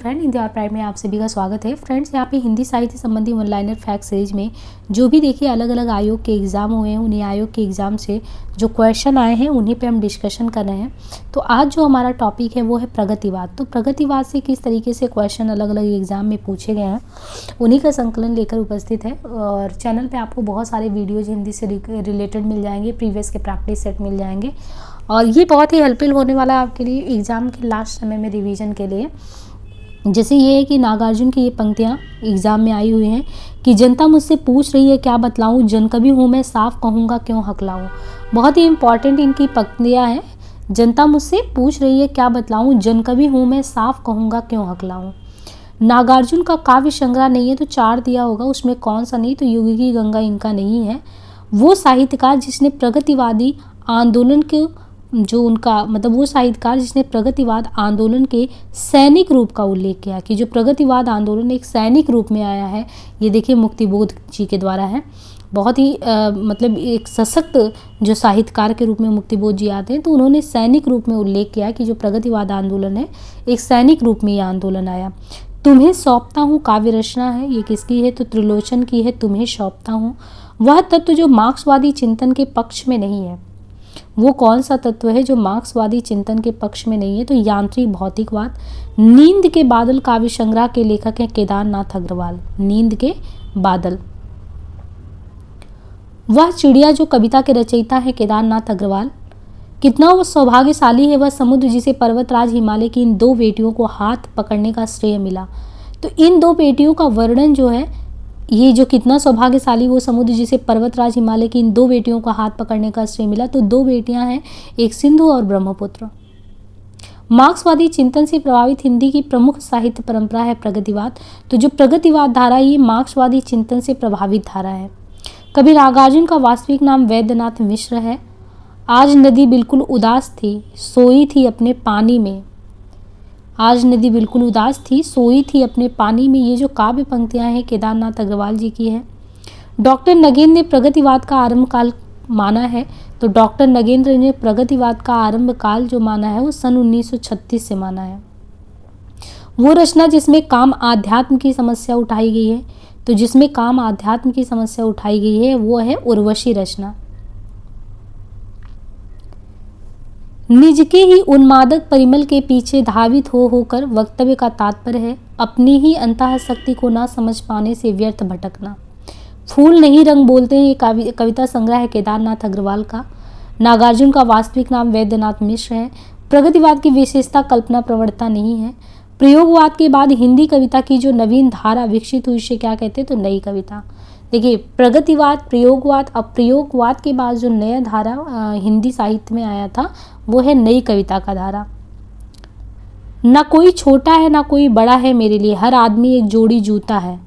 Friend Hindi और pride में आप सभी का स्वागत है। फ्रेंड्स, यहाँ पे हिंदी साहित्य संबंधी वन लाइनर फैक्ट सीरीज में जो भी देखिए अलग अलग आयोग के एग्ज़ाम हुए हैं, उन्हीं आयोग के एग्ज़ाम से जो क्वेश्चन आए हैं उन्हीं पे हम डिस्कशन कर रहे हैं। तो आज जो हमारा टॉपिक है वो है प्रगतिवाद। तो प्रगतिवाद से किस तरीके से क्वेश्चन अलग अलग एग्ज़ाम में पूछे गए हैं उन्हीं का संकलन लेकर उपस्थित है। और चैनल पर आपको बहुत सारे वीडियोज़ हिंदी से रिलेटेड मिल जाएंगे, प्रीवियस के प्रैक्टिस सेट मिल जाएंगे और ये बहुत ही हेल्पफुल होने वाला है आपके लिए एग्ज़ाम के लास्ट समय में रिवीजन के लिए। जैसे ये है कि नागार्जुन की ये पंक्तियाँ एग्ज़ाम में आई हुई हैं कि जनता मुझसे पूछ रही है क्या बतलाऊँ, जन कभी हूँ मैं साफ कहूँगा क्यों हकलाऊँ। बहुत ही इंपॉर्टेंट इनकी पंक्तियाँ हैं। जनता मुझसे पूछ रही है क्या बतलाऊँ, जन कभी हूँ मैं साफ कहूँगा क्यों हकलाऊँ। नागार्जुन का काव्य संग्रह नहीं है तो 4 दिया होगा, उसमें कौन सा नहीं, तो युग की गंगा इनका नहीं है। वो साहित्यकार जिसने प्रगतिवादी आंदोलन के जो उनका मतलब वो साहित्यकार जिसने प्रगतिवाद आंदोलन के सैनिक रूप का उल्लेख किया कि जो प्रगतिवाद आंदोलन एक सैनिक रूप में आया है, ये देखिए मुक्तिबोध जी के द्वारा है। बहुत ही मतलब एक सशक्त जो साहित्यकार के रूप में मुक्तिबोध जी आते हैं, तो उन्होंने सैनिक रूप में उल्लेख किया कि जो प्रगतिवाद आंदोलन है एक सैनिक रूप में ये आंदोलन आया। तुम्हें सौंपता हूँ काव्य रचना है, ये किसकी है, तो त्रिलोचन की है। तुम्हें सौंपता हूँ वह तत्व जो मार्क्सवादी चिंतन के पक्ष में नहीं है। वो कौन सा तत्व है जो मार्क्सवादी चिंतन के पक्ष में नहीं है, तो यांत्रिक भौतिकवाद। नींद के बादल काव्य संग्रह के लेखक हैं केदारनाथ अग्रवाल। नींद के बादल। वह चिड़िया जो कविता के रचयिता है केदारनाथ अग्रवाल। कितना वो सौभाग्यशाली है वह समुद्र जिसे पर्वतराज हिमालय की इन 2 बेटियों को हाथ पकड़ने का श्रेय मिला। तो इन 2 बेटियों का वर्णन जो है, ये जो कितना सौभाग्यशाली वो समुद्र जिसे पर्वतराज हिमालय की इन 2 बेटियों का हाथ पकड़ने का श्रेय मिला। तो 2 बेटियां हैं, एक सिंधु और ब्रह्मपुत्र। मार्क्सवादी चिंतन से प्रभावित हिंदी की प्रमुख साहित्य परंपरा है प्रगतिवाद। तो जो प्रगतिवाद धारा ये मार्क्सवादी चिंतन से प्रभावित धारा है। कवि नागार्जुन का वास्तविक नाम वैद्यनाथ मिश्र है। आज नदी बिल्कुल उदास थी, सोई थी अपने पानी में। आज नदी बिल्कुल उदास थी, सोई थी अपने पानी में। ये जो काव्य पंक्तियां हैं केदारनाथ अग्रवाल जी की है। डॉक्टर नगेंद्र ने प्रगतिवाद का आरंभ काल माना है। तो डॉक्टर नगेंद्र ने प्रगतिवाद का आरंभ काल जो माना है वो सन 1936 से माना है। वो रचना जिसमें काम आध्यात्म की समस्या उठाई गई है, तो जिसमें काम आध्यात्म की समस्या उठाई गई है वो है उर्वशी रचना। निज के ही उन्मादक परिमल के पीछे धावित हो होकर वक्तव्य का तात्पर्य है अपनी ही अंतःशक्ति को ना समझ पाने से व्यर्थ भटकना। फूल नहीं रंग बोलते हैं, ये कविता संग्रह है केदारनाथ अग्रवाल का। नागार्जुन का वास्तविक नाम वैद्यनाथ मिश्र है। प्रगतिवाद की विशेषता कल्पना प्रवणता नहीं है। प्रयोगवाद के बाद हिंदी कविता की जो नवीन धारा विकसित हुई उसे क्या कहते हैं, तो नई कविता। देखिए प्रगतिवाद, प्रयोगवाद, अब प्रयोगवाद के बाद जो नया धारा हिंदी साहित्य में आया था वो है नई कविता का धारा। ना कोई छोटा है ना कोई बड़ा है मेरे लिए, हर आदमी एक जोड़ी जूता है।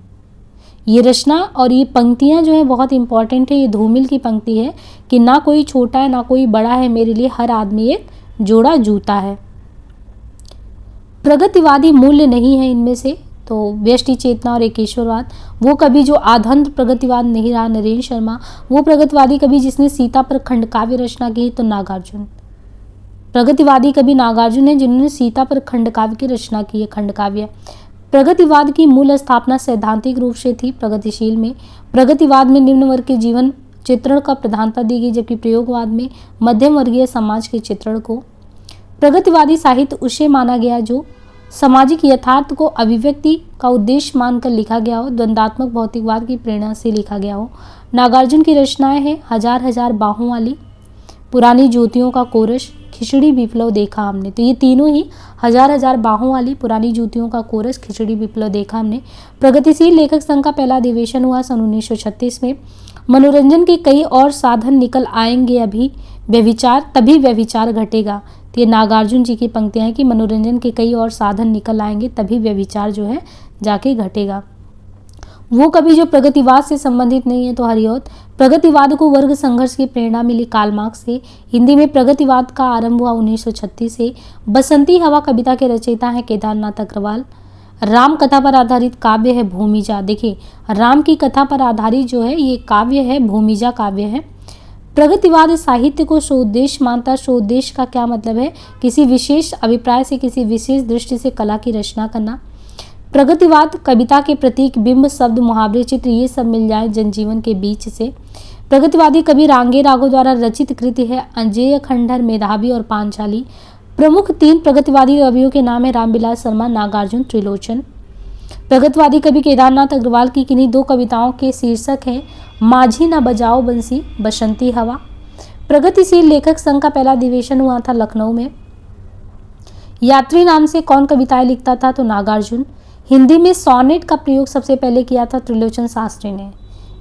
ये रचना और ये पंक्तियां जो है बहुत इंपॉर्टेंट है। ये धूमिल की पंक्ति है कि ना कोई छोटा है ना कोई बड़ा है मेरे लिए, हर आदमी एक जोड़ा जूता है। प्रगतिवादी मूल्य नहीं है इनमें से, तो व्यष्टि चेतना और एकेश्वरवाद। वो कवि जो आधंध प्रगतिवाद नहीं रहा नरेंद्र शर्मा। वो प्रगतिवादी कवि जिसने सीता पर खंडकाव्य रचना की, तो नागार्जुन। प्रगतिवादी कवि नागार्जुन है जिन्होंने सीता पर खंडकाव्य की रचना की है, खंडकाव्य। प्रगतिवाद की मूल स्थापना सैद्धांतिक रूप से थी प्रगतिशील में। प्रगतिवाद में निम्न वर्ग के जीवन चित्रण का प्रधानता दी गई, जबकि प्रयोगवाद में मध्यम वर्गीय समाज के चित्रण को। प्रगतिवादी साहित्य उसे माना गया जो सामाजिक यथार्थ को अभिव्यक्ति का उद्देश्य मानकर लिखा गया हो, द्वंदात्मक भौतिकवाद की प्रेरणा से लिखा गया हो। नागार्जुन की रचनाएं हैं हजार हजार बाहों वाली, पुरानी ज्योतियों का कोरस, खिचड़ी विप्लव देखा हमने। तो ये तीनों ही हजार हजार बाहों वाली, पुरानी ज्योतियों का कोरस, खिचड़ी विप्लव देखा हमने। प्रगतिशील लेखक संघ का पहला अधिवेशन हुआ सन 1936 में। मनोरंजन के कई और साधन निकल आएंगे अभी व्यभिचार तभी व्यभिचार घटेगा। तो ये नागार्जुन जी की पंक्तियां हैं कि मनोरंजन के कई और साधन निकल आएंगे तभी व्यभिचार जो है जाके घटेगा। वो कभी जो प्रगतिवाद से संबंधित नहीं है, तो हरिऔध। प्रगतिवाद को वर्ग संघर्ष की प्रेरणा मिली कार्ल मार्क्स से। हिंदी में प्रगतिवाद का आरंभ हुआ 1936 से। बसंती हवा कविता के रचयिता हैं केदारनाथ अग्रवाल। राम कथा पर आधारित काव्य है भूमिजा। देखिए राम की कथा पर आधारित जो है ये काव्य है, भूमिजा काव्य है। प्रगतिवाद साहित्य को स्वउद्देश्य मानता। स्वउद्देश्य का क्या मतलब है, किसी विशेष अभिप्राय से, किसी विशेष दृष्टि से कला की रचना करना। प्रगतिवाद कविता के प्रतीक, बिंब, शब्द, मुहावरे, चित्र ये सब मिल जाए जनजीवन के बीच से। प्रगतिवादी कवि रांगे राघव द्वारा रचित कृति है अजेय, खंडहर, मेधावी और पांचाली। प्रमुख 3 प्रगतिवादी कवियों के नाम है रामविलास शर्मा, नागार्जुन, त्रिलोचन। प्रगतिवादी कवि केदारनाथ अग्रवाल की किन्हीं 2 कविताओं के शीर्षक हैं माझी न बजाओ बंसी, बसंती हवा। प्रगतिशील लेखक संघ का पहला अधिवेशन हुआ था लखनऊ में। यात्री नाम से कौन कविताएं लिखता था? तो नागार्जुन। हिंदी में सोनेट का प्रयोग सबसे पहले किया था त्रिलोचन शास्त्री ने।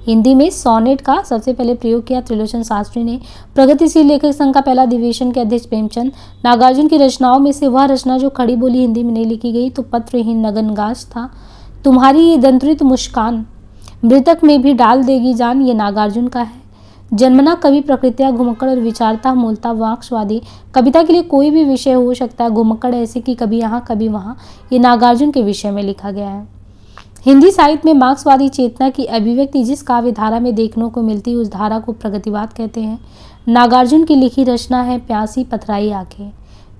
हिंदी में सोनेट का सबसे पहले प्रयोग किया त्रिलोचन शास्त्री ने। प्रगतिशील लेखक संघ का पहला अधिवेशन के अध्यक्ष प्रेमचंद। नागार्जुन की रचनाओं में से वह रचना जो खड़ी बोली हिंदी में नहीं लिखी गई तो पत्रहीन नगनगाश था। तुम्हारी ये दंत्रित मुस्कान मृतक में भी डाल देगी जान, ये नागार्जुन का है। जन्मना कवि, प्रकृतिया घुमक्कड़ और विचारता मूलता वाक्स्वादी। कविता के लिए कोई भी विषय हो सकता है, घुमक्कड़ ऐसे कि कभी यहाँ कभी वहाँ, ये नागार्जुन के विषय में लिखा गया है। हिंदी साहित्य में मार्क्सवादी चेतना की अभिव्यक्ति जिस काव्य धारा में देखने को मिलती है उस धारा को प्रगतिवाद कहते हैं। नागार्जुन की लिखी रचना है प्यासी पथराई आंखें।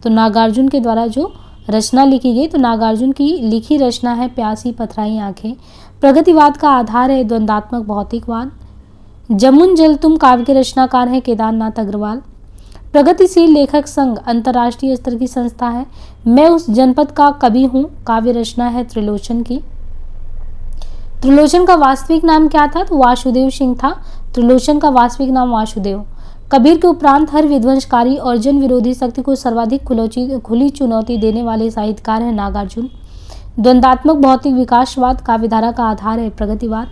तो नागार्जुन के द्वारा जो रचना लिखी गई तो नागार्जुन की लिखी रचना है प्यासी पथराई आंखें। प्रगतिवाद का आधार है द्वंदात्मक भौतिकवाद। जमुन जल तुम काव्य के रचनाकार हैं केदारनाथ अग्रवाल। प्रगतिशील लेखक संघ अंतर्राष्ट्रीय स्तर की संस्था है। मैं उस जनपद का कवि हूँ काव्य रचना है त्रिलोचन की। त्रिलोचन का वास्तविक नाम क्या था? तो वासुदेव सिंह था। त्रिलोचन का वास्तविक नाम वासुदेव। कबीर के उपरांत हर विध्वंसकारी और जन विरोधी शक्ति को सर्वाधिक खुली चुनौती देने वाले साहित्यकार हैं नागार्जुन। द्वंदात्मक भौतिक विकासवाद काव्यधारा का आधार है प्रगतिवाद।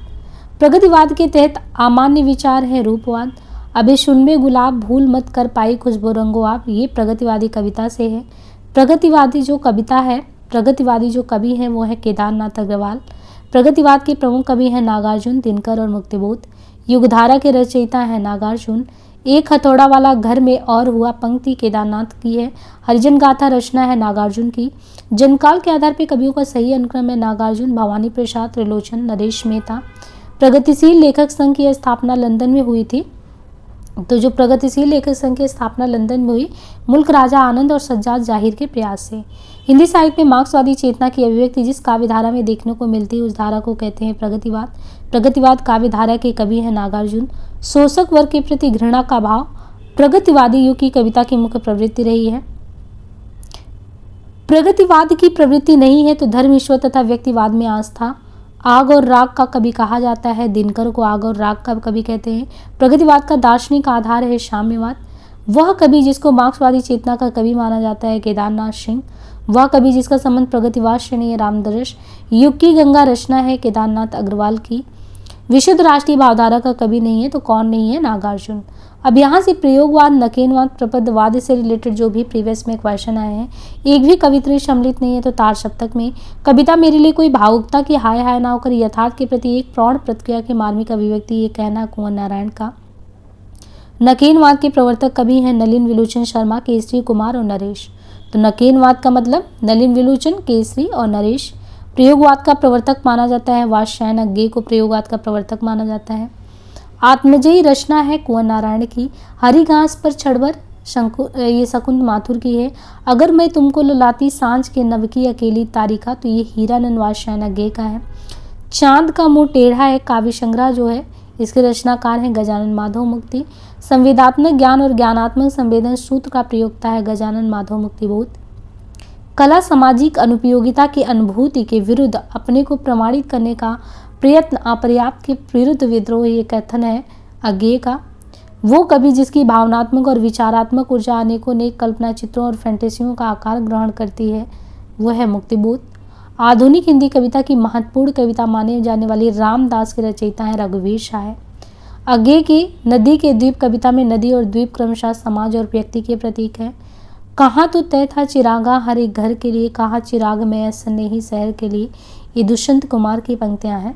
प्रगतिवाद के तहत अमान्य विचार है रूपवाद। अबे सुनबे गुलाब भूल मत कर पाई खुशबू रंगो आप, ये प्रगतिवादी कविता से है। प्रगतिवादी जो कवि हैं वो है केदारनाथ अग्रवाल। प्रगतिवाद के प्रमुख कवि हैं नागार्जुन, दिनकर और मुक्तिबोध। युगधारा के रचयिता हैं नागार्जुन। एक हथौड़ा वाला घर में और हुआ पंक्ति केदारनाथ की है। हरिजन गाथा रचना है नागार्जुन की। जनकाल के आधार पर कवियों का सही अनुक्रम है नागार्जुन, भवानी प्रसाद, त्रिलोचन, नरेश मेहता। प्रगतिशील लेखक संघ की स्थापना लंदन में हुई थी। तो जो प्रगतिशील लेखक संघ की स्थापना लंदन में हुई मुल्क राजा आनंद और सज्जाद जाहिर के प्रयास से। हिंदी साहित्य में मार्क्सवादी चेतना की अभिव्यक्ति जिस काव्य धारा में देखने को मिलती है उस धारा को कहते हैं प्रगतिवाद। प्रगतिवाद काव्य धारा के कवि हैं नागार्जुन। शोषक वर्ग के प्रति घृणा का भाव प्रगतिवादी युग की कविता की मुख्य प्रवृत्ति रही है। प्रगतिवाद की प्रवृत्ति नहीं है तो धर्म, ईश्वर तथा व्यक्तिवाद में आस्था। आग और राग का कवि कहा जाता है। दिनकर को आग और राग का कवि कहते हैं। प्रगतिवाद का दार्शनिक आधार है साम्यवाद। वह कवि जिसको मार्क्सवादी चेतना का कवि माना जाता है केदारनाथ सिंह। वह कवि जिसका संबंध प्रगतिवाद से नहीं है रामदर्श। युग की गंगा रचना है केदारनाथ अग्रवाल की। विशुद्ध राष्ट्रीय भावधारा का कवि नहीं है तो कौन नहीं है? नागार्जुन। अब यहाँ से प्रयोगवाद, नकेनवाद, प्रपदवाद से रिलेटेड जो भी प्रीवियस में क्वेश्चन आए हैं एक भी कवित्री सम्मिलित नहीं है। तो तार सप्तक में कविता मेरे लिए कोई भावुकता की हाय हाय ना होकर यथार्थ के प्रति एक प्रौढ़ प्रतिक्रिया की मार्मिक अभिव्यक्ति, ये कहना कुंवर नारायण का। नकेनवाद के प्रवर्तक कवि हैं नलिन विलोचन शर्मा, केसरी कुमार और नरेश। तो नकेनवाद का मतलब नलिन विलोचन, केसरी और नरेश। प्रयोगवाद का प्रवर्तक माना जाता है वात्स्यायन अज्ञेय को प्रयोगवाद का प्रवर्तक माना जाता है। आत्मजयी रचना है कुंवर नारायण की। हरी घास पर छड़बर ये शकुंत माथुर की है। अगर मैं तुमको लुलाती सांझ के नव की अकेली तारिका, तो ये हीरानंद वात्स्यायन अज्ञेय का है। चांद का मुंह टेढ़ा है काव्य संग्रह जो है इसके रचनाकार हैं गजानन माधव मुक्ति। संवेदात्मक ज्ञान और ज्ञानात्मक संवेदन सूत्र का प्रयोक्ता है गजानन माधव मुक्तिबोध। कला सामाजिक अनुपयोगिता की अनुभूति के विरुद्ध अपने को प्रमाणित करने का प्रयत्न अपर्याप्त के विरुद्ध विद्रोह, ये कथन है अज्ञेय का। वो कवि जिसकी भावनात्मक और विचारात्मक ऊर्जा अनेकों नेक कल्पना चित्रों और फैंटेसियों का आकार ग्रहण करती है वो है मुक्तिबोध। आधुनिक हिंदी कविता की महत्वपूर्ण कविता माने जाने वाली रामदास के रचयिता हैं रघुवीर शाह। अज्ञेय की नदी के द्वीप कविता में नदी और द्वीप क्रमशः समाज और व्यक्ति के प्रतीक है। कहाँ तो तय था चिरागा हर एक घर के लिए, कहाँ चिराग में स्नेही शहर के लिए, ये दुष्यंत कुमार की पंक्तियां हैं।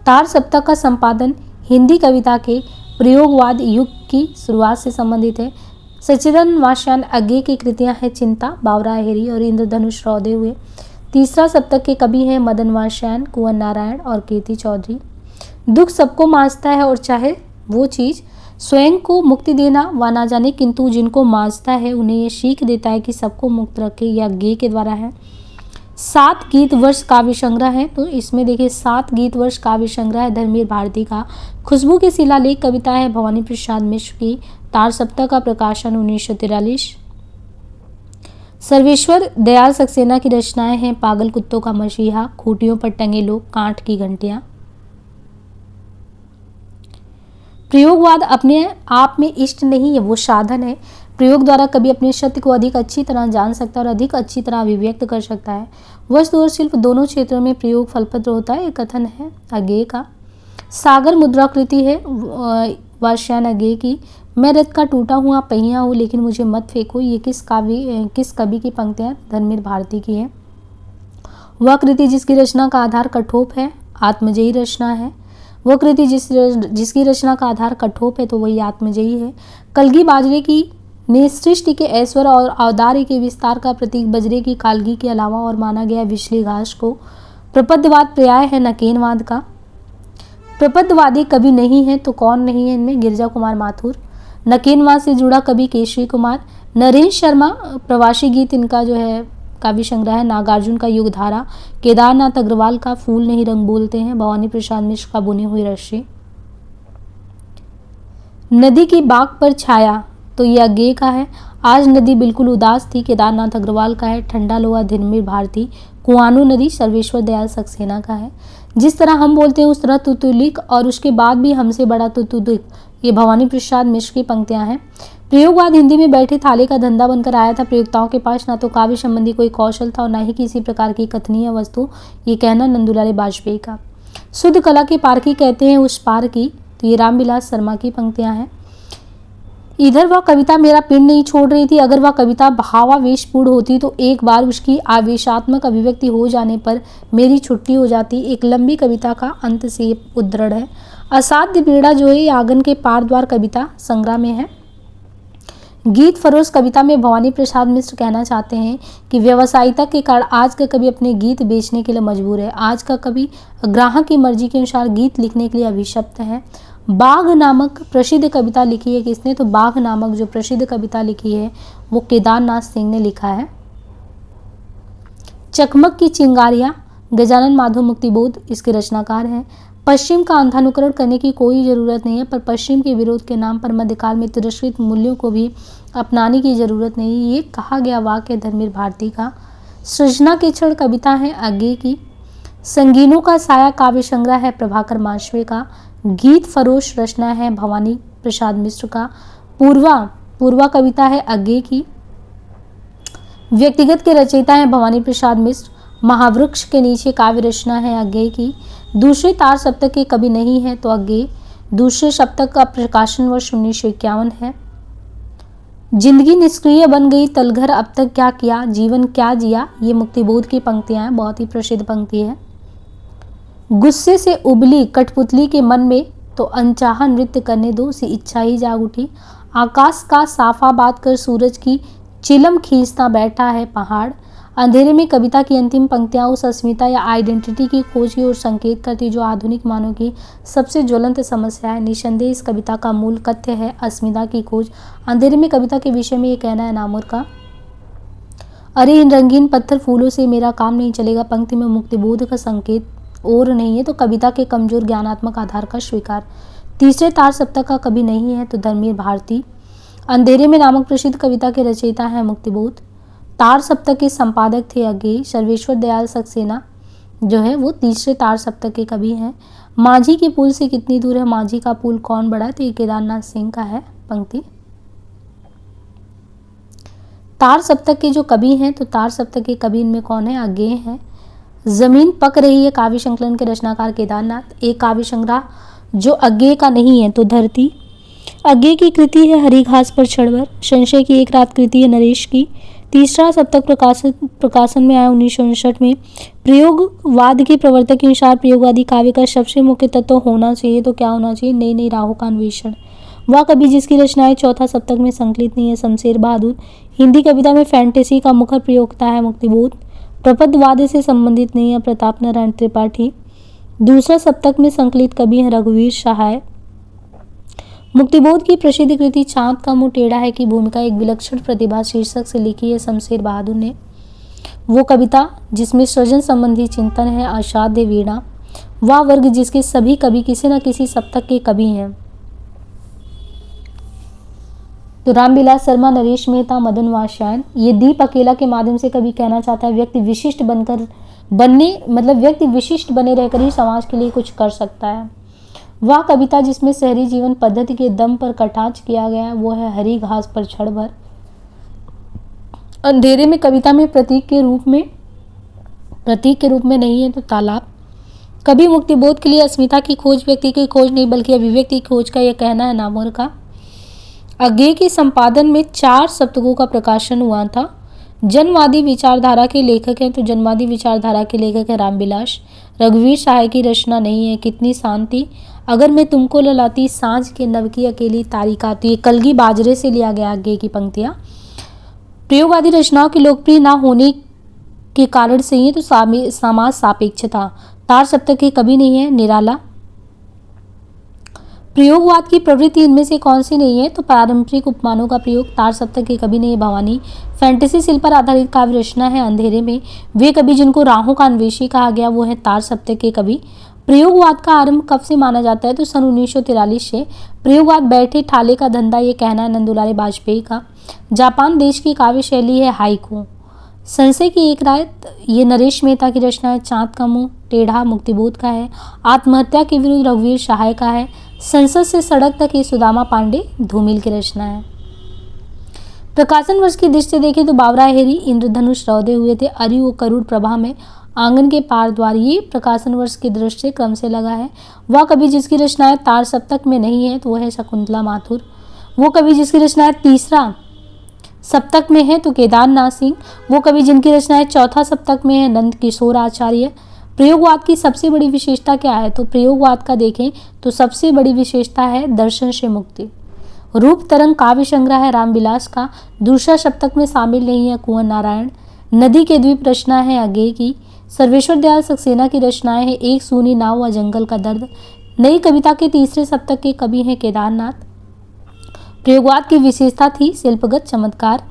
तार सप्तक का संपादन हिंदी कविता के प्रयोगवाद युग की शुरुआत से संबंधित है। सच्चिदानंद वात्स्यायन अज्ञेय की कृतियां हैं चिंता, बावरा हेरी और इंद्रधनुष रौदे हुए। तीसरा सप्तक के कवि हैं मदन वात्स्यायन, कुंवर नारायण और कीर्ति चौधरी। दुख सबको मांझता है और चाहे वो चीज़ स्वयं को मुक्ति देना व ना जाने, किंतु जिनको मांझता है उन्हें ये सीख देता है कि सबको मुक्त रखे, यह अज्ञेय के द्वारा है। 7 गीत वर्ष काव्य संग्रह है, तो इसमें देखिए 7 गीत वर्ष काव्य संग्रह है धर्मवीर भारती का। खुशबू के शिलालेख कविता है भवानी प्रसाद मिश्र की। तार सप्ताह का प्रकाशन 1943। सर्वेश्वर दयाल सक्सेना की रचनाएं हैं पागल कुत्तों का मसीहा, खूंटियों पर टंगे लोग, कांट की घंटियां। प्रयोगवाद अपने आप में इष्ट नहीं है, वो साधन है। प्रयोग द्वारा कभी अपने सत्य को अधिक अच्छी तरह जान सकता है और अधिक अच्छी तरह अभिव्यक्त कर सकता है। वस्तु और शिल्प दोनों क्षेत्रों में प्रयोग फलप्रद होता है। एक कथन है अज्ञेय का। सागर मुद्राकृति है वाष्यायन अज्ञेय की। मैं रथ का टूटा हुआ पहिया हूँ लेकिन मुझे मत फेंको, ये किस कवि की पंक्तियां धर्मवीर भारती की है। वह कृति जिसकी रचना का आधार कठोप है, आत्मजयी रचना है। वह कृति जिसकी रचना का आधार कठोप है तो वही आत्मजयी है। कलगी बाजरे की ने सृष्टि के ऐश्वर्य और औदार्य के विस्तार का प्रतीक बजरे की कालगी के अलावा और माना गया विछली घास को। प्रपद्यवाद पर्याय है नकेनवाद का। प्रपद्यवादी कवि नहीं है तो कौन नहीं है इनमें, गिरिजा कुमार माथुर। नकेनवाद से जुड़ा कवि केशरी कुमार। नरेंद्र शर्मा प्रवासी गीत इनका जो है काव्य संग्रह है। नागार्जुन का युगधारा। केदारनाथ अग्रवाल का फूल नहीं रंग बोलते हैं। भवानी प्रसाद मिश्र का बुनी हुई रस्सी। नदी की बाग पर छाया, तो ये अज्ञेय का है। आज नदी बिल्कुल उदास थी, केदारनाथ अग्रवाल का है। ठंडा लोहा धर्मवीर भारती। कुआनो नदी सर्वेश्वर दयाल सक्सेना का है। जिस तरह हम बोलते हैं उस तरह तुतुलिक और उसके बाद भी हमसे बड़ा तुतुलिक, ये भवानी प्रसाद मिश्र की पंक्तियां हैं। प्रयोगवाद हिंदी में बैठे थाले का धंधा बनकर आया था। प्रयोक्ताओं के पास ना तो काव्य संबंधी कोई कौशल था और ना ही किसी प्रकार की कथनीय वस्तु, ये कहना नंदुलाल बाजपेयी का। शुद्ध कला के पारखी कहते हैं उस पार की, तो ये रामविलास शर्मा की पंक्तियां हैं। इधर वह कविता मेरा पिंड नहीं छोड़ रही थी। अगर वह कविता भावावेशपूर्ण होती तो एक बार उसकी आवेशात्मक अभिव्यक्ति हो जाने पर मेरी छुट्टी हो जाती। एक लंबी कविता का अंत से उद्धरण है। असाध्य पीड़ा जो है आंगन के पार द्वार कविता संग्रह में है। गीत फरोश कविता में भवानी प्रसाद मिश्र कहना चाहते हैं कि व्यवसायिकता के कारण आज का कवि अपने गीत बेचने के लिए मजबूर है। आज का कवि ग्राहक की मर्जी के अनुसार गीत लिखने के लिए अभिशप्त है। बाघ नामक प्रसिद्ध कविता लिखी है किसने, तो बाघ नामक जो प्रसिद्ध कविता लिखी है वो केदारनाथ सिंह ने लिखा है। चकमक की चिंगारियां गजानन माधव मुक्तिबोध इसके रचनाकार हैं। पश्चिम का अंधानुकरण करने की कोई जरूरत नहीं है, पर पश्चिम के विरोध के नाम पर मध्यकाल में तिरस्कृत मूल्यों को भी अपनाने की जरूरत नहीं, ये कहा गया वाक्य धर्मवीर भारती का। सृजना के क्षण कविता है अज्ञेय की। संगीनों का साया काव्य संग्रह है प्रभाकर माशवे का। गीत फरोश रचना है भवानी प्रसाद मिश्र का। पूर्वा कविता है अज्ञेय की। व्यक्तिगत के रचयिता है भवानी प्रसाद मिश्र। महावृक्ष के नीचे काव्य रचना है अज्ञेय की। दूसरे तार सप्तक के कवि नहीं है तो अज्ञेय। दूसरे सप्तक का प्रकाशन वर्ष 1951 है। जिंदगी निष्क्रिय बन गई तलघर अब तक क्या किया, जीवन क्या जिया, ये मुक्तिबोध की पंक्तियां हैं, बहुत ही प्रसिद्ध पंक्ति है। गुस्से से उबली कठपुतली के मन में तो अनचाहा नृत्य करने दो, सी इच्छा ही जाग उठी। आकाश का साफा बात कर सूरज की चिलम खींचता बैठा है पहाड़। अंधेरे में कविता की अंतिम पंक्तियां उस अस्मिता या आइडेंटिटी की खोज की ओर संकेत करती जो आधुनिक मानव की सबसे ज्वलंत समस्या है। निसंदेह इस कविता का मूल कथ्य है अस्मिता की खोज। अंधेरे में कविता के विषय में ये कहना है नामुर का। अरे इन रंगीन पत्थर फूलों से मेरा काम नहीं चलेगा पंक्ति में मुक्तिबोध का संकेत और नहीं है तो कविता के कमजोर ज्ञानात्मक आधार का स्वीकार। तीसरे तार सप्तक का कवि नहीं है तो धर्मवीर भारती। अंधेरे में नामक प्रसिद्ध कविता के रचयिता है मुक्तिबोध। तार सप्तक के संपादक थे अज्ञेय। सर्वेश्वर दयाल सक्सेना जो है वो तीसरे तार सप्तक के कवि हैं। माझी की पुल से कितनी दूर है, माझी का पुल कौन बड़ा, तो ये केदारनाथ सिंह का है पंक्ति। तार सप्तक के जो कवि हैं तो तार सप्तक के कवि इनमें कौन है, अज्ञेय है। जमीन पक रही है काव्य संकलन के रचनाकार केदारनाथ। एक काव्य संग्रह जो अज्ञेय का नहीं है तो धरती। अज्ञेय की कृति है हरी घास पर चढ़वर। संशय की एक रात कृति है नरेश की। तीसरा सप्तक प्रकाशन में आया 1959 में। प्रयोगवाद के प्रवर्तक के अनुसार प्रयोगवादी काव्य का सबसे मुख्य तत्व होना चाहिए तो क्या होना चाहिए, नई नई राहों का अन्वेषण। वह कवि जिसकी रचनाएं चौथा सप्तक में संकलित नहीं है शमशेर बहादुर। हिंदी कविता में फैंटेसी का मुखर प्रयोक्ता है मुक्तिबोध। प्रपद्यवाद से संबंधित नहीं है प्रताप नारायण त्रिपाठी। दूसरा सप्तक में संकलित कवि है रघुवीर सहाय। मुक्तिबोध की प्रसिद्ध कृति चांद का मुंह टेढ़ा है की भूमिका एक विलक्षण प्रतिभा शीर्षक से लिखी है शमशेर बहादुर ने। वो कविता जिसमें सृजन संबंधी चिंतन है, असाध्य वीणा। वह वर्ग जिसके सभी कवि किसी न किसी सप्तक के कवि हैं। तो रामविलास शर्मा, नरेश मेहता, मदन वात्स्यायन। ये दीप अकेला के माध्यम से कवि कहना चाहता है व्यक्ति विशिष्ट व्यक्ति विशिष्ट बने रहकर ही समाज के लिए कुछ कर सकता है। वह कविता जिसमें शहरी जीवन पद्धति के दम पर कटाक्ष किया गया है वो है हरी घास पर क्षण भर। अंधेरे में कविता में प्रतीक के रूप में नहीं है तो तालाब। कभी मुक्तिबोध के लिए अस्मिता की खोज व्यक्ति की खोज नहीं बल्कि अभिव्यक्ति की खोज का यह कहना है नामवर का। अज्ञेय के संपादन में 4 सप्तकों का प्रकाशन हुआ था। जनवादी विचारधारा के लेखक हैं तो जनवादी विचारधारा के लेखक है रामविलास। रघुवीर सहाय की रचना नहीं है कितनी शांति, अगर मैं तुमको ललाती, सांझ के नव की अकेली तारिका। तो ये कलगी बाजरे से लिया गया अज्ञेय की पंक्तियां। प्रयोगवादी रचनाओं के लोकप्रिय ना होने के कारण से ही तो समाज सापेक्ष था। तार सप्तक के कभी नहीं है निराला। प्रयोगवाद की प्रवृत्ति इनमें से कौन सी नहीं है तो पारंपरिक उपमानों का प्रयोग। तार सप्तक के कभी नहीं है भवानी। फैंटेसी शिल्प पर आधारित काव्य रचना है अंधेरे में। वे कवि जिनको राहों का अन्वेषी कहा गया वो है तार सप्तक के कवि। प्रयोगवाद का आरंभ कब से माना जाता है तो सन 1943 से। प्रयोगवाद बैठे ठाले का धंधा ये कहना है नंदुलारे वाजपेयी का। जापान देश की काव्य शैली है हाइकू। संशय की एक रात ये नरेश मेहता की रचना है। चाँद का मुंह टेढ़ा मुक्तिबोध का है। आत्महत्या के विरुद्ध रघुवीर सहाय का है। संसद से सड़क तक ये सुदामा पांडे धूमिल की रचना है। प्रकाशन वर्ष की दृष्टि देखें तो बावरा हेरी इंद्रधनुष रौदे हुए थे अरि वो करुण प्रभा में आंगन के पार द्वार। ये प्रकाशन वर्ष की दृष्टि से क्रम से लगा है। वह कवि जिसकी रचनाएं तार सप्तक में नहीं है तो वह है शकुंतला माथुर। वो कवि जिसकी रचनाएं तीसरा सप्तक में है तो केदारनाथ सिंह। वो कवि जिनकी रचनाएं चौथा सप्तक में है नंद किशोर आचार्य। प्रयोगवाद की सबसे बड़ी विशेषता क्या है तो प्रयोगवाद का देखें तो सबसे बड़ी विशेषता है दर्शन से मुक्ति। रूप तरंग काव्य संग्रह है रामविलास का। दूसरा सप्तक में शामिल नहीं है कुंवर नारायण। नदी के द्वीप रचना है अज्ञेय की। सर्वेश्वर दयाल सक्सेना की रचनाएं हैं एक सूनी नाव व जंगल का दर्द। नई कविता के तीसरे सप्तक के कवि हैं केदारनाथ। प्रयोगवाद की विशेषता थी शिल्पगत चमत्कार।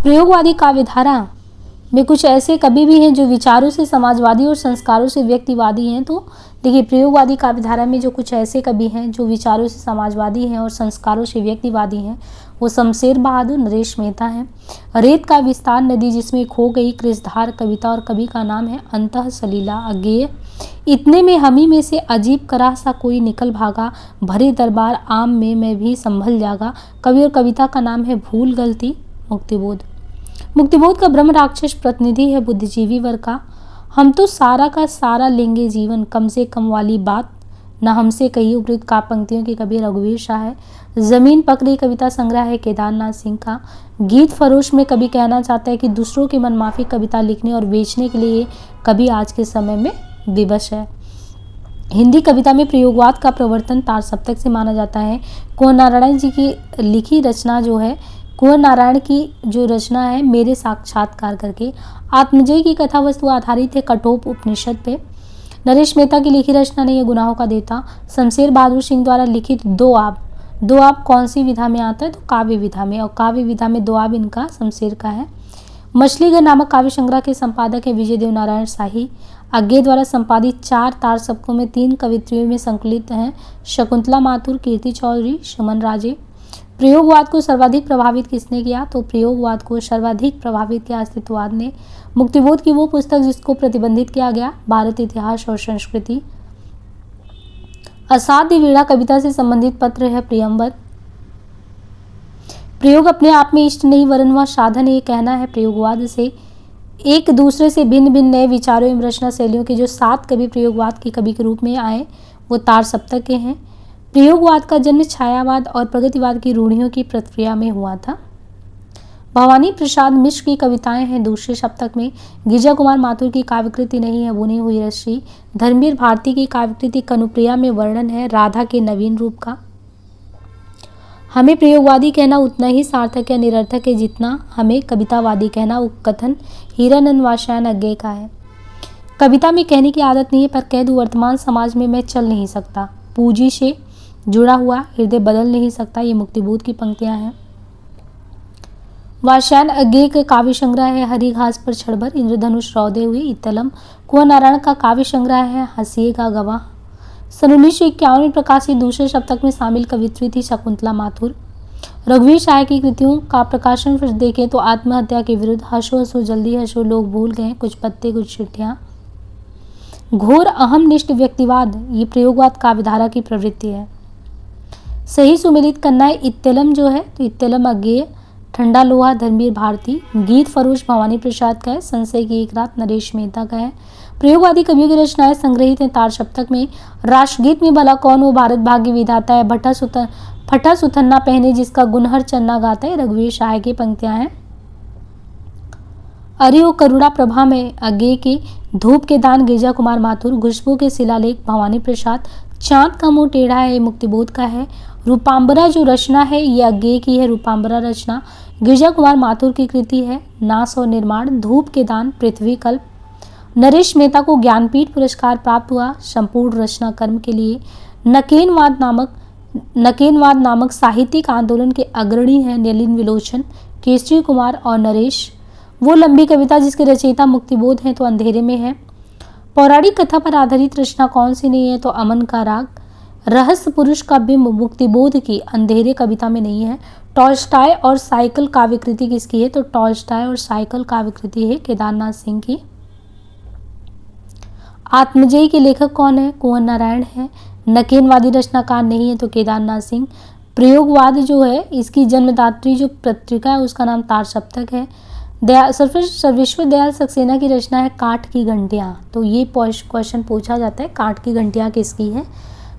प्रयोगवादी काव्यधारा में कुछ ऐसे कवि भी हैं जो विचारों से समाजवादी और संस्कारों से व्यक्तिवादी हैं। तो देखिए प्रयोगवादी काव्यधारा में जो कुछ ऐसे कवि हैं जो विचारों से समाजवादी हैं और संस्कारों से व्यक्तिवादी हैं वो शमशेर बहादुर, नरेश मेहता हैं। रेत का विस्तार नदी जिसमें खो गई कृषधार कविता और कवि का नाम है अंतः सलीला अज्ञेय। इतने में हमी में से अजीब कराह सा कोई निकल भागा भरे दरबार आम में मैं भी संभल जागा। कवि और कविता का नाम है भूल गलती मुक्तिबोध। मुक्तिबोध का ब्रह्म राक्षस प्रतिनिधि है बुद्धिजीवी वर्ग का। हम तो सारा का सारा लेंगे जीवन कम से कम वाली बात न हमसे कही उपयुक्त का पंक्तियों के कवि रघुवीर शाह है। जमीन पकड़ी कविता संग्रह है केदारनाथ सिंह का। गीत फरोश में कवि कहना चाहता है कि दूसरों की मनमाफी कविता लिखने और बेचने के लिए कवि आज के समय में विवश है। हिंदी कविता में प्रयोगवाद का प्रवर्तन तार सप्तक से माना जाता है। कुंवर नारायण जी की लिखी रचना जो है कुंवर नारायण की जो रचना है मेरे साक्षात्कार करके आत्मजय की कथा वस्तु आधारित है कठोप उपनिषद पे। नरेश मेहता की लिखी रचना नहीं है गुनाहों का देता। शमशेर बहादुर सिंह द्वारा लिखित दो आब कौन सी विधा में आता है तो काव्य विधा में, और काव्य विधा में दो आब इनका शमशेर का है। मछलीघर नामक काव्य संग्रह के संपादक है विजय देव नारायण शाही। अज्ञेय द्वारा संपादित 4 तार सप्तकों में 3 कवित्रियों में संकलित हैं शकुंतला माथुर, कीर्ति चौधरी, सुमन राजे। प्रयोगवाद को सर्वाधिक प्रभावित किसने किया तो प्रयोगवाद को सर्वाधिक प्रभावित किया अस्तित्ववाद ने। मुक्तिबोध की वो पुस्तक जिसको प्रतिबंधित किया गया भारत इतिहास और संस्कृति। असाध्य वीणा कविता से संबंधित पत्र है प्रियंवद। प्रयोग अपने आप में इष्ट नहीं वरन वह साधन ये कहना है प्रयोगवाद से। एक दूसरे से भिन्न भिन्न नए विचारों एवं रचना शैलियों के जो 7 कवि प्रयोगवाद के कवि के रूप में आए वो तार सप्तक के हैं। प्रयोगवाद का जन्म छायावाद और प्रगतिवाद की रूढ़ियों की प्रक्रिया में हुआ था। भवानी प्रसाद मिश्र की कविताएं हैं दूसरे सप्तक में। गिरिजा कुमार माथुर की काव्यकृति नहीं है बुनी हुई रस्सी। धर्मवीर भारती की काव्यकृति कनुप्रिया में वर्णन है राधा के नवीन रूप का। हमें प्रयोगवादी कहना उतना ही सार्थक या निरर्थक है जितना हमें कवितावादी कहना उपकथन हीरानंद वात्स्यायन अज्ञेय का है। कविता में कहने की आदत नहीं है पर कह दूं वर्तमान समाज में मैं चल नहीं सकता। पूंजी से जुड़ा हुआ हृदय बदल नहीं सकता। ये मुक्तिबोध की पंक्तियां हैं। वात्स्यायन अज्ञेय का काव्य संग्रह है हरी घास पर छड़बर, इंद्रधनुष रौदे हुए, इत्तलम। कुंवर नारायण का काव्य संग्रह है हंसिए का गवाह। सन 1951 में प्रकाशित दूसरे शतक में शामिल कवित्री थी शकुंतला माथुर। रघुवीर शाह की कृतियों का प्रकाशन फिर देखें तो आत्महत्या के विरुद्ध, हंसो हंसो जल्दी हंसो, लोग भूल गए, कुछ पत्ते कुछ चिट्ठियां, घोर अहमनिष्ठ व्यक्तिवाद, ये प्रयोगवाद काव्यधारा की प्रवृत्ति है। सही सुमेलित करना है इत्तलम जो है तो इत्तलम अज्ञेय, ठंडा लोहा धर्मवीर भारती, गीत फरोश भवानी प्रसाद का है, संशय की एक रात नरेश मेहता का है। प्रयोगवादी कवियों की रचनाएं संग्रहित हैं तार सप्तक में। राष्ट्रगीत में भला कौन वो भारत भाग्य विधाता है, फटा सुथन्ना पहने जिसका गुनहर चन्ना गाता है, रघुवीर शाह की पंक्तियां हैं। अरे ओ करुणा प्रभा में अज्ञेय की, धूप के दान गिरजा कुमार माथुर, खुशबू के शिलालेख भवानी प्रसाद, चांद का मुंह टेढ़ा है मुक्तिबोध का है। रूपांबरा जो रचना है ये अज्ञेय की है, रूपांबरा रचना गिरजा कुमार माथुर की कृति है। नाश और निर्माण, धूप के दान, पृथ्वी कल्प। नरेश मेहता को ज्ञानपीठ पुरस्कार प्राप्त हुआ संपूर्ण रचना कर्म के लिए। नकेनवाद नामक साहित्यिक आंदोलन के अग्रणी हैं नलिन विलोचन, केसरी कुमार और नरेश। वो लंबी कविता जिसके रचयिता मुक्तिबोध हैं तो अंधेरे में है। पौराणिक कथा पर आधारित रचना कौन सी नहीं है तो अमन का राग। रहस्य पुरुष का बिंब मुक्तिबोध की अंधेरे कविता में नहीं है। टॉल्स्टॉय और साइकिल काव्यकृति किसकी है तो टॉल्स्टॉय और साइकिल काव्यकृति है केदारनाथ सिंह की। आत्मजयी के लेखक कौन है कुंवर नारायण है। नकेनवादी रचनाकार नहीं है तो केदारनाथ सिंह। प्रयोगवाद जो है इसकी जन्मदात्री जो पत्रिका है उसका नाम तार सप्तक है। सर्वेश्वर दयाल सक्सेना की रचना है काठ की घंटियाँ, तो ये क्वेश्चन पूछा जाता है काठ की घंटियाँ किसकी है,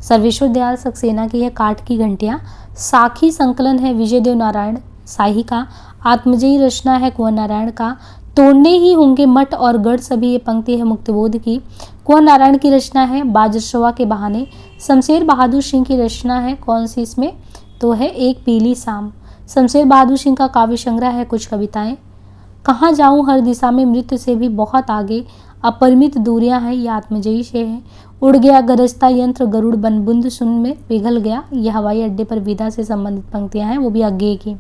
सर्वेश्वर दयाल सक्सेना की है काठ की घंटियाँ। साखी संकलन है विजय देव नारायण शाही का। आत्मजयी रचना है कुंवर नारायण का। तोड़ने ही होंगे मठ और गढ़ सभी, ये पंक्ति है मुक्तिबोध की। कुंवर नारायण की रचना है बाजरशवा के बहाने। शमशेर बहादुर सिंह की रचना है कौन सी इसमें तो है एक पीली शाम। शमशेर बहादुर सिंह का काव्य संग्रह है कुछ कविताएं। कहाँ जाऊँ हर दिशा में मृत्यु से भी बहुत आगे, अपरिमित दूरियां हैं, ये आत्मजयी से है। उड़ गया गरजता यंत्र गरुड़ बन बुंद सुन में पिघल गया, यह हवाई अड्डे पर विदा से संबंधित पंक्तियां हैं, वो भी अज्ञेय की।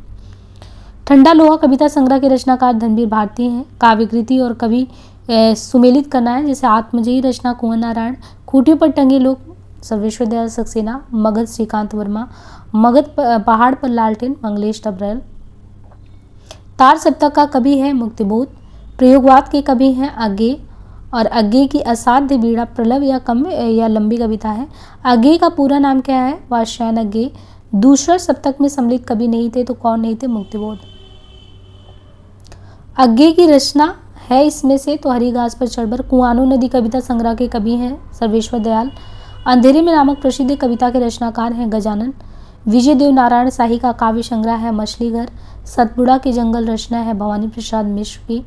ठंडा लोहा कविता संग्रह के रचनाकार धर्मवीर भारती हैं। काव्यकृति और कवि सुमेलित करना है जैसे आत्मजयी रचना कुंवर नारायण। खूंटियों पर टंगे लोग सर्वेश्वर दयाल सक्सेना। मगध श्रीकांत वर्मा। मगध पहाड़ पर लालटेन मंगलेश डबरैल। तार सप्तक का कवि है मुक्तिबोध। प्रयोगवाद के कवि हैं अज्ञेय और अज्ञेय की असाध्य बीड़ा प्रलव या कम या लंबी कविता है। अज्ञेय का पूरा नाम क्या है वात्स्यायन अज्ञेय। दूसरा सप्तक में सम्मिलित कवि नहीं थे तो कौन नहीं थे मुक्तिबोध। अज्ञेय की रचना है इसमें से तो हरी घास पर चढ़कर। कुआनो नदी कविता संग्रह के कवि हैं सर्वेश्वर दयाल। अंधेरे में नामक प्रसिद्ध कविता के रचनाकार हैं गजानन। विजय देव नारायण शाही का काव्य संग्रह है मछली घर। सतपुड़ा के जंगल रचना है भवानी प्रसाद मिश्र की।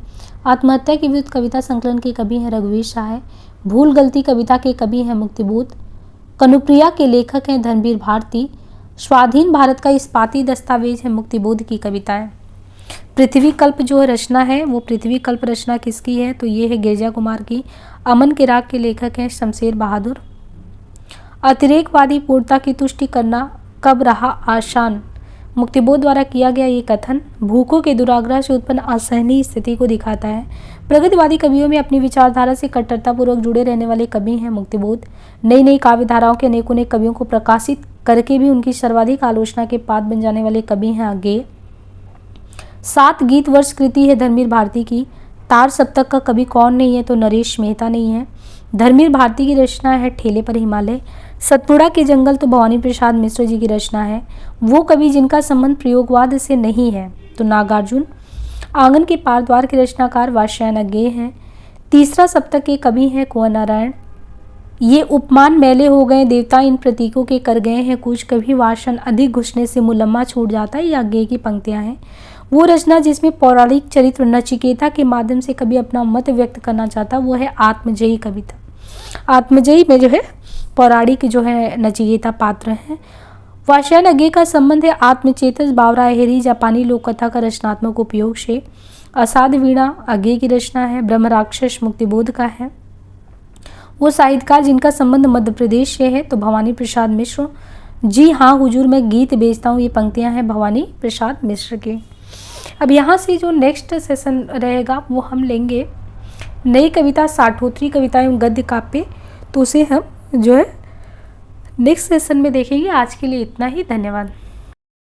आत्महत्या के विरुद्ध कविता संकलन के कवि हैं रघुवीर शाह। भूल गलती कविता के कवि हैं मुक्तिबोध। कनुप्रिया के लेखक हैं धर्मवीर भारती। स्वाधीन भारत का इस्पाती दस्तावेज है मुक्तिबोध की कविताएं। पृथ्वी कल्प जो रचना है वो पृथ्वी कल्प रचना किसकी है तो ये है गिरजा कुमार की। अमन के राग के लेखक हैं शमशेर बहादुर। अतिरेकवादी पूर्णता की तुष्टि करना कब रहा आसान, मुक्तिबोध द्वारा किया गया ये कथन भूखों के दुराग्रह से उत्पन्न असहनीय स्थिति को दिखाता है। प्रगतिवादी कवियों में अपनी विचारधारा से कट्टरतापूर्वक जुड़े रहने वाले कवि हैं मुक्तिबोध। नई नई काव्य धाराओं के अनेकों ने कवियों को प्रकाशित करके भी उनकी सर्वाधिक आलोचना के पात्र बन जाने वाले कवि हैं अज्ञेय। 7 गीत वर्ष कृति है धर्मवीर भारती की। तार सप्तक का कवि कौन नहीं है तो नरेश मेहता नहीं है। धर्मवीर भारती की रचना है ठेले पर हिमालय। सतपुड़ा के जंगल तो भवानी प्रसाद मिश्र जी की रचना है। वो कवि जिनका संबंध प्रयोगवाद से नहीं है तो नागार्जुन। आंगन के पार द्वार के रचनाकार वात्स्यायन अज्ञेय हैं। तीसरा सप्तक के कवि हैं कुंवर नारायण। ये उपमान मैले हो गए देवता इन प्रतीकों के कर गए हैं कुछ, कभी वासन अधिक घुसने से मुलम्मा छूट जाता है, ये अज्ञेय की पंक्तियां हैं। वो रचना जिसमें पौराणिक चरित्र नचिकेता के माध्यम से कभी अपना मत व्यक्त करना चाहता वो है आत्मजयी कविता। आत्मजयी में जो है पौराणिक जो है नचिकेता पात्र हैं। वात्स्यायन अज्ञेय का संबंध है आत्मचेतस बावरा हेरी जापानी लोक कथा का रचनात्मक उपयोग से। असाध वीणा अज्ञेय की रचना है। ब्रह्म राक्षस मुक्तिबोध का है। वो साहित्यकार जिनका संबंध मध्य प्रदेश से है तो भवानी प्रसाद मिश्र। जी हाँ हुजूर मैं गीत बेचता हूँ, ये पंक्तियाँ हैं भवानी प्रसाद मिश्र की। अब यहाँ से जो नेक्स्ट सेशन रहेगा वो हम लेंगे नई कविता साठोत्तरी कविता एवं गद्य काव्य, तो उसे हम जो है नेक्स्ट सेशन में देखेंगे। आज के लिए इतना ही, धन्यवाद।